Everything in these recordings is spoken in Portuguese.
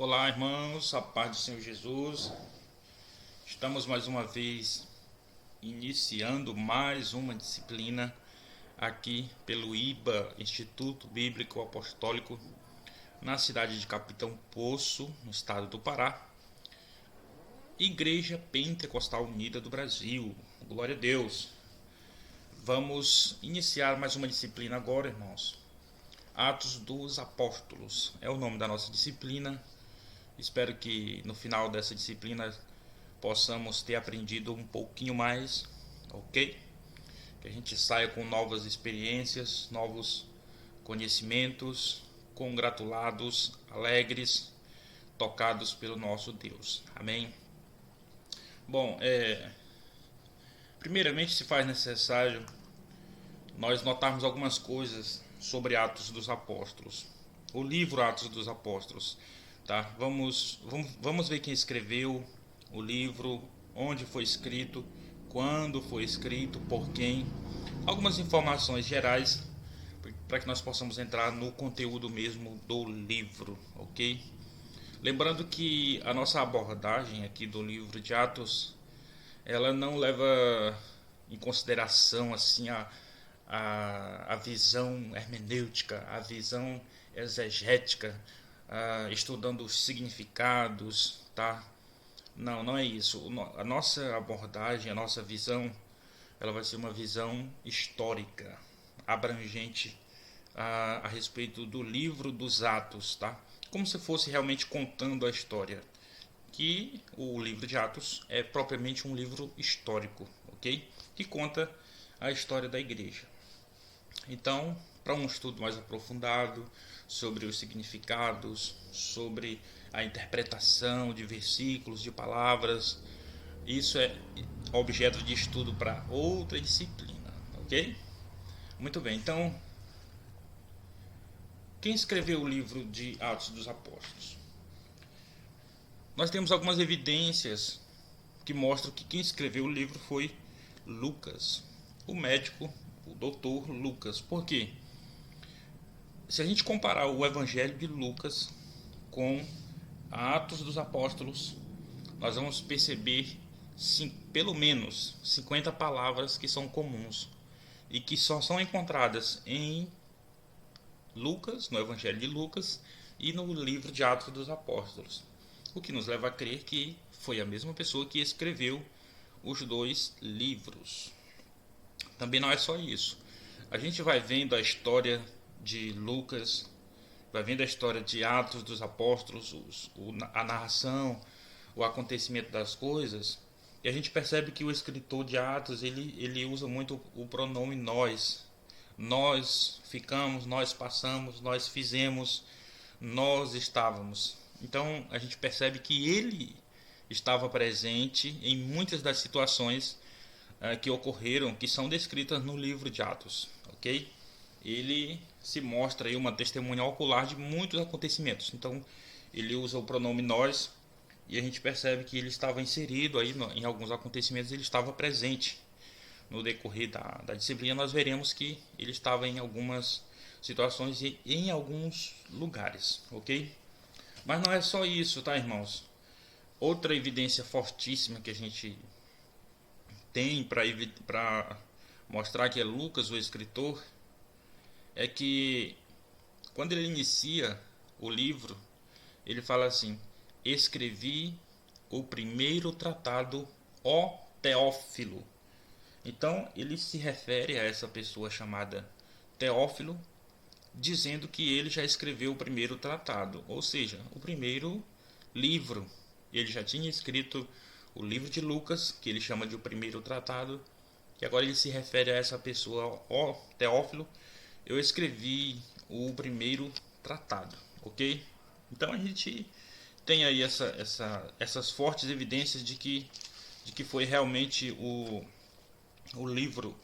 Olá, irmãos, a paz do Senhor Jesus. Estamos mais uma vez iniciando mais uma disciplina aqui pelo IBA, Instituto Bíblico Apostólico, na cidade de Capitão Poço, no estado do Pará. Igreja Pentecostal Unida do Brasil. Glória a Deus. Vamos iniciar mais uma disciplina agora, irmãos. Atos dos Apóstolos é o nome da nossa disciplina. Espero que no final dessa disciplina possamos ter aprendido um pouquinho mais, ok? Que a gente saia com novas experiências, novos conhecimentos, congratulados, alegres, tocados pelo nosso Deus. Amém? Bom, primeiramente se faz necessário nós notarmos algumas coisas sobre Atos dos Apóstolos. O livro Atos dos Apóstolos. Tá? Vamos ver quem escreveu o livro, onde foi escrito, quando foi escrito, por quem. Algumas informações gerais para que nós possamos entrar no conteúdo mesmo do livro, ok? Lembrando que a nossa abordagem aqui do livro de Atos, ela não leva em consideração assim a visão hermenêutica, a visão exegética, estudando os significados, tá? Não é isso. A nossa abordagem, a nossa visão, ela vai ser uma visão histórica, abrangente a respeito do livro dos Atos, tá? Como se fosse realmente contando a história. Que o livro de Atos é propriamente um livro histórico, ok? Que conta a história da igreja. Então, para um estudo mais aprofundado sobre os significados, sobre a interpretação de versículos, de palavras, isso é objeto de estudo para outra disciplina, ok? Muito bem, então, quem escreveu o livro de Atos dos Apóstolos? Nós temos algumas evidências que mostram que quem escreveu o livro foi Lucas, o médico, o doutor Lucas. Por quê? Se a gente comparar o Evangelho de Lucas com Atos dos Apóstolos, nós vamos perceber pelo menos 50 palavras que são comuns e que só são encontradas em Lucas, no Evangelho de Lucas e no livro de Atos dos Apóstolos, o que nos leva a crer que foi a mesma pessoa que escreveu os dois livros. Também não é só isso. A gente vai vendo a história de Lucas, vai vendo a história de Atos dos Apóstolos, a narração, o acontecimento das coisas, e a gente percebe que o escritor de Atos ele usa muito o pronome nós. Nós ficamos, nós passamos, nós fizemos, nós estávamos. Então a gente percebe que ele estava presente em muitas das situações que ocorreram, que são descritas no livro de Atos, ok? Ele se mostra aí uma testemunha ocular de muitos acontecimentos. Então ele usa o pronome nós e a gente percebe que ele estava inserido aí em alguns acontecimentos, ele estava presente no decorrer da disciplina. Nós veremos que ele estava em algumas situações e em alguns lugares, ok? Mas não é só isso, tá, irmãos? Outra evidência fortíssima que a gente tem para mostrar que é Lucas o escritor é que quando ele inicia o livro, ele fala assim: escrevi o primeiro tratado, ó Teófilo. Então ele se refere a essa pessoa chamada Teófilo, dizendo que ele já escreveu o primeiro tratado, ou seja, o primeiro livro. Ele já tinha escrito o livro de Lucas, que ele chama de o primeiro tratado, e agora ele se refere a essa pessoa, ó Teófilo, eu escrevi o primeiro tratado, ok? Então a gente tem aí essas fortes evidências de que foi realmente o livro,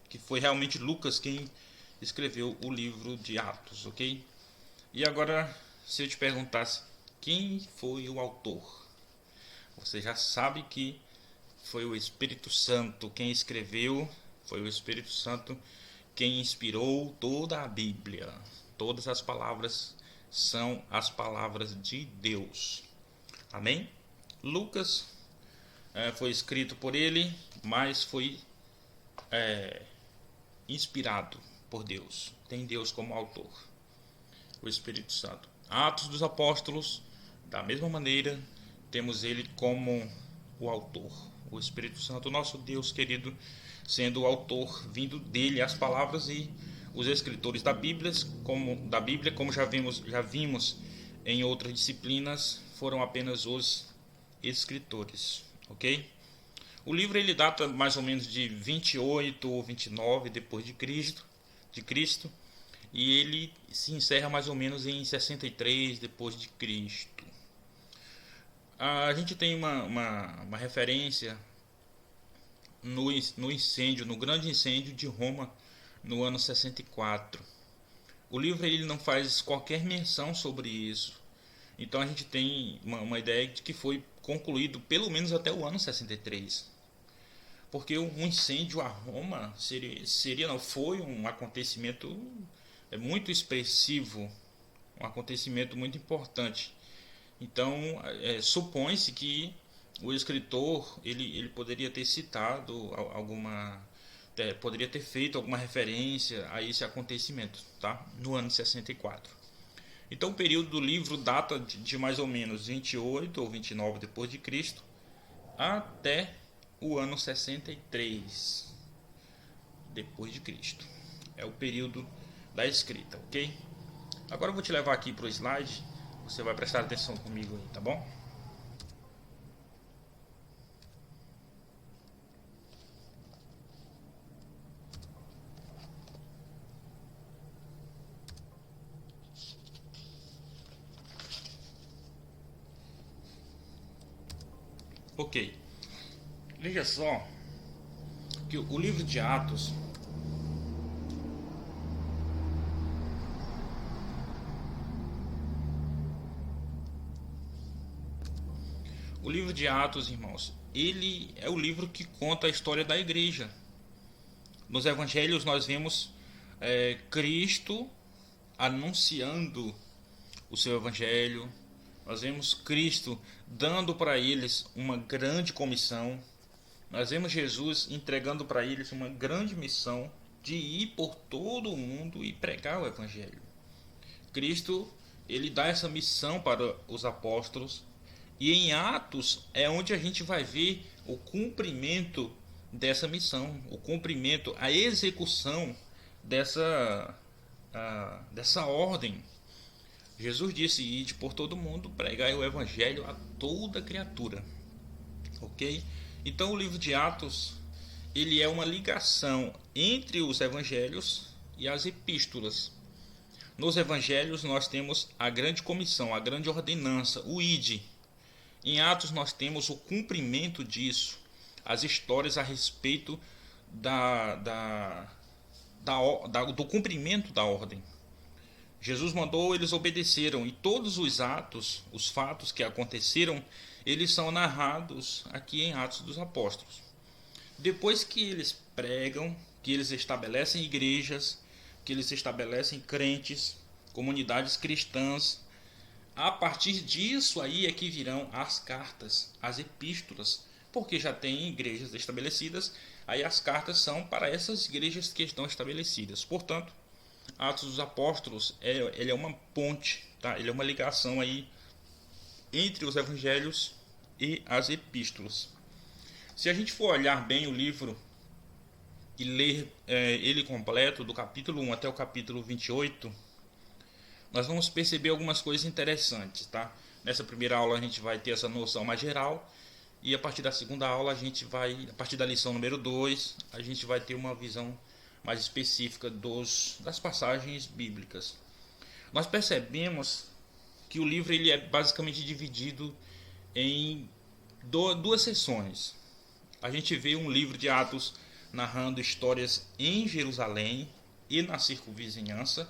que foi realmente Lucas quem escreveu o livro de Atos, ok? E agora, se eu te perguntasse quem foi o autor, você já sabe que foi o Espírito Santo quem escreveu, foi o Espírito Santo quem inspirou toda a Bíblia. Todas as palavras são as palavras de Deus. Amém? Lucas foi escrito por ele, mas foi inspirado por Deus. Tem Deus como autor, o Espírito Santo. Atos dos Apóstolos, da mesma maneira, temos ele como o autor, o Espírito Santo, nosso Deus querido, sendo o autor, vindo dele as palavras, e os escritores da Bíblia, como já vimos em outras disciplinas, foram apenas os escritores, ok? O livro ele data mais ou menos de 28 ou 29 depois de Cristo, e ele se encerra mais ou menos em 63 depois de Cristo. A gente tem uma referência no grande incêndio de Roma, no ano 64. O livro ele não faz qualquer menção sobre isso. Então a gente tem uma ideia de que foi concluído pelo menos até o ano 63. Porque um incêndio a Roma foi um acontecimento muito expressivo, um acontecimento muito importante. Então supõe-se que o escritor ele poderia ter citado poderia ter feito alguma referência a esse acontecimento, tá? No ano 64. Então o período do livro data de mais ou menos 28 ou 29 depois de Cristo até o ano 63 depois de Cristo. É o período da escrita, ok? Agora eu vou te levar aqui para o slide. Você vai prestar atenção comigo aí, tá bom? Ok. Veja só que o livro de Atos irmãos, ele é o livro que conta a história da igreja. Nos evangelhos nós vemos Cristo anunciando o seu evangelho. Nós vemos Cristo dando para eles uma grande comissão. Nós vemos Jesus entregando para eles uma grande missão de ir por todo o mundo e pregar o evangelho. Cristo, ele dá essa missão para os apóstolos, e em Atos é onde a gente vai ver o cumprimento dessa missão, o cumprimento, a execução dessa ordem. Jesus disse: ide por todo mundo, pregai o evangelho a toda criatura. Ok? Então o livro de Atos ele é uma ligação entre os evangelhos e as epístolas. Nos evangelhos nós temos a grande comissão, a grande ordenança, o ide. Em Atos nós temos o cumprimento disso, as histórias a respeito do cumprimento da ordem. Jesus mandou, eles obedeceram, e todos os fatos que aconteceram, eles são narrados aqui em Atos dos Apóstolos. Depois que eles pregam, que eles estabelecem igrejas, que eles estabelecem crentes, comunidades cristãs, a partir disso aí é que virão as cartas, as epístolas, porque já tem igrejas estabelecidas, aí as cartas são para essas igrejas que estão estabelecidas. Portanto, Atos dos Apóstolos ele é uma ponte, tá? Ele é uma ligação aí entre os evangelhos e as epístolas. Se a gente for olhar bem o livro e ler ele completo, do capítulo 1 até o capítulo 28, nós vamos perceber algumas coisas interessantes, tá? Nessa primeira aula a gente vai ter essa noção mais geral, e a partir da segunda aula a partir da lição número 2, a gente vai ter uma visão mais específica das passagens bíblicas. Nós percebemos que o livro ele é basicamente dividido em duas seções. A gente vê um livro de Atos narrando histórias em Jerusalém e na circunvizinhança,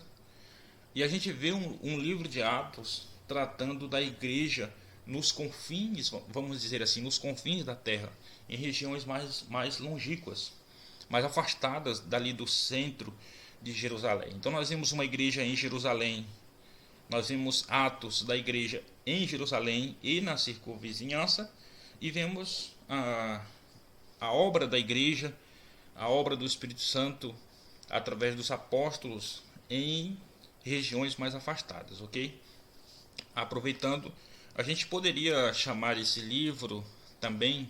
e a gente vê um livro de Atos tratando da igreja nos confins, vamos dizer assim, nos confins da terra, em regiões mais longínquas, mais afastadas dali do centro de Jerusalém. Então nós vemos uma igreja em Jerusalém nós vemos atos da igreja em Jerusalém e na circunvizinhança, e vemos a obra da igreja, a obra do Espírito Santo através dos apóstolos em regiões mais afastadas, ok? Aproveitando, a gente poderia chamar esse livro também,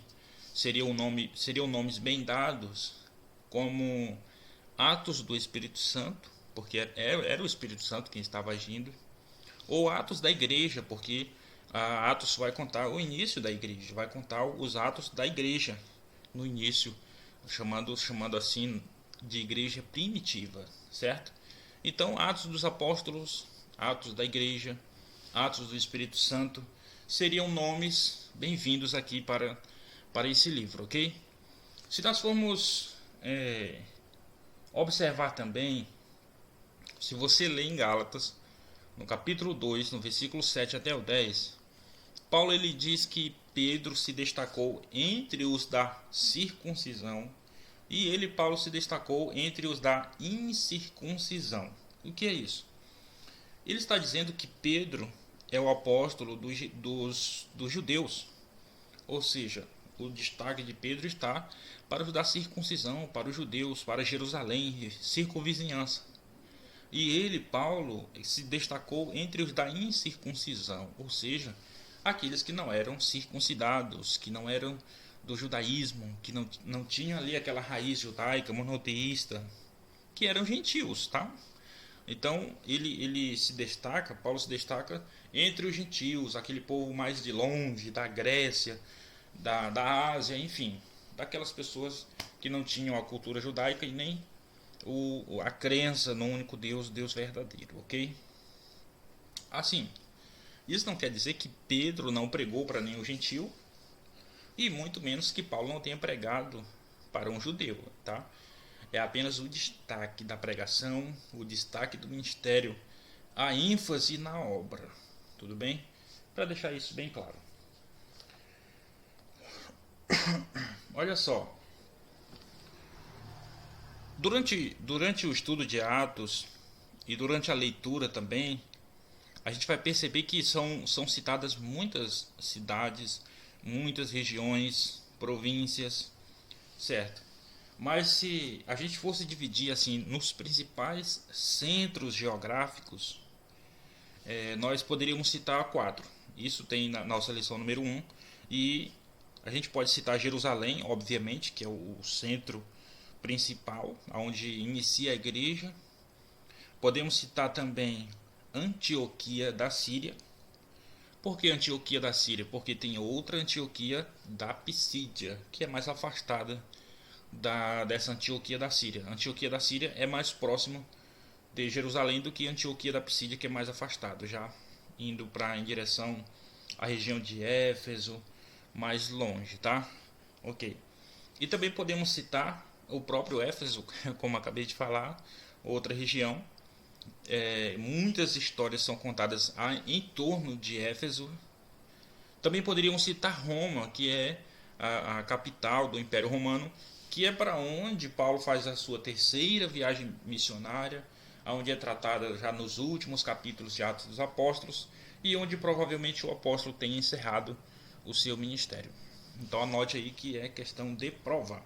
seriam nomes bem dados, como Atos do Espírito Santo, porque era o Espírito Santo quem estava agindo, ou Atos da Igreja, porque Atos vai contar o início da igreja, vai contar os atos da igreja no início, chamando assim de igreja primitiva, certo? Então, Atos dos Apóstolos, Atos da Igreja, Atos do Espírito Santo seriam nomes bem-vindos aqui para esse livro, ok? Se nós formos observar também, se você ler em Gálatas, no capítulo 2, no versículo 7 até o 10, Paulo ele diz que Pedro se destacou entre os da circuncisão e ele, Paulo, se destacou entre os da incircuncisão. O que é isso? Ele está dizendo que Pedro é o apóstolo dos judeus, ou seja, o destaque de Pedro está para os da circuncisão, para os judeus, para Jerusalém, circunvizinhança. E ele, Paulo, se destacou entre os da incircuncisão, ou seja, aqueles que não eram circuncidados, que não eram do judaísmo, que não tinham ali aquela raiz judaica monoteísta, que eram gentios, tá? Então ele se destaca, Paulo se destaca entre os gentios, aquele povo mais de longe, da Grécia, da Ásia, enfim, daquelas pessoas que não tinham a cultura judaica e nem a crença no único Deus, Deus verdadeiro, ok? Assim, isso não quer dizer que Pedro não pregou para nenhum gentil, e muito menos que Paulo não tenha pregado para um judeu, tá? É apenas o destaque da pregação, o destaque do ministério, a ênfase na obra, tudo bem? Para deixar isso bem claro. Olha só, durante o estudo de Atos e durante a leitura também, a gente vai perceber que são citadas muitas cidades, muitas regiões, províncias, certo? Mas se a gente fosse dividir assim nos principais centros geográficos, nós poderíamos citar 4. Isso tem na nossa lição número 1. E a gente pode citar Jerusalém, obviamente, que é o centro principal, onde inicia a igreja. Podemos citar também Antioquia da Síria. Por que Antioquia da Síria? Porque tem outra Antioquia da Pisídia, que é mais afastada dessa Antioquia da Síria. A Antioquia da Síria é mais próximo de Jerusalém do que Antioquia da Pisídia, que é mais afastado, já indo em direção à região de Éfeso, mais longe, tá? Ok. E também podemos citar o próprio Éfeso, como acabei de falar, outra região. Muitas histórias são contadas em torno de Éfeso. Também poderíamos citar Roma, que é a capital do Império Romano, que é para onde Paulo faz a sua terceira viagem missionária, onde é tratada já nos últimos capítulos de Atos dos Apóstolos e onde provavelmente o apóstolo tem encerrado o seu ministério. Então anote aí que é questão de prova.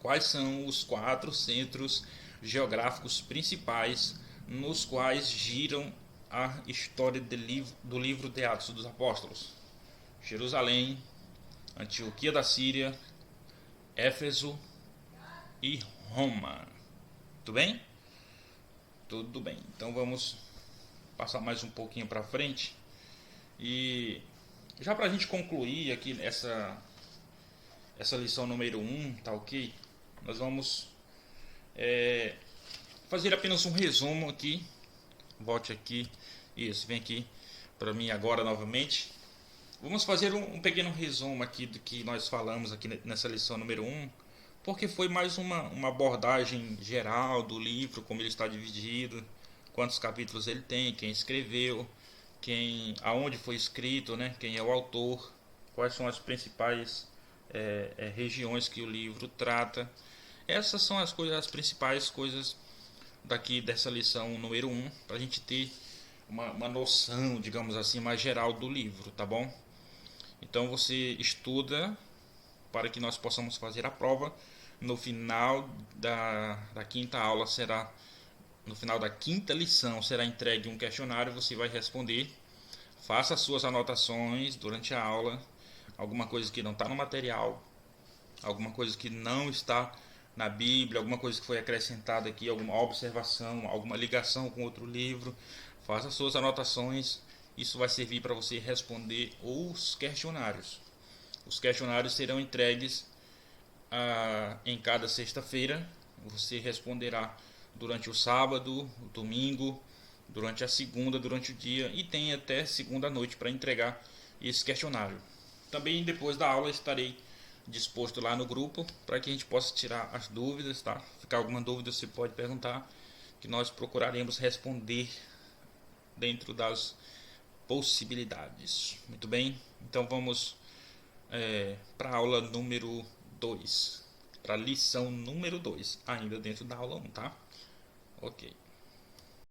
Quais são os 4 centros geográficos principais nos quais giram a história do livro de Atos dos Apóstolos? Jerusalém, Antioquia da Síria, Éfeso e Roma. Tudo bem? Tudo bem. Então vamos passar mais um pouquinho para frente. E já para a gente concluir aqui essa lição número 1, tá ok? Nós vamos fazer apenas um resumo aqui. Volte aqui. Isso, vem aqui para mim agora novamente. Vamos fazer um pequeno resumo aqui do que nós falamos aqui nessa lição número 1, porque foi mais uma abordagem geral do livro, como ele está dividido, quantos capítulos ele tem, quem escreveu, aonde foi escrito, né, quem é o autor, quais são as principais regiões que o livro trata. Essas são as principais coisas daqui dessa lição número 1, para a gente ter uma noção, digamos assim, mais geral do livro, tá bom? Então você estuda para que nós possamos fazer a prova. No final da quinta aula será, no final da quinta lição será entregue um questionário, você vai responder. Faça as suas anotações durante a aula, alguma coisa que não está no material, alguma coisa que não está na Bíblia, alguma coisa que foi acrescentada aqui, alguma observação, alguma ligação com outro livro. Faça suas anotações, isso vai servir para você responder os questionários. Os questionários serão entregues em cada sexta-feira. Você responderá durante o sábado, o domingo, durante a segunda, durante o dia, e tem até segunda noite para entregar esse questionário. Também depois da aula estarei disposto lá no grupo para que a gente possa tirar as dúvidas, tá? Ficar alguma dúvida você pode perguntar, que nós procuraremos responder dentro das possibilidades. Muito bem, então vamos para a aula número 2, para a lição número 2, ainda dentro da aula 1, tá? Ok.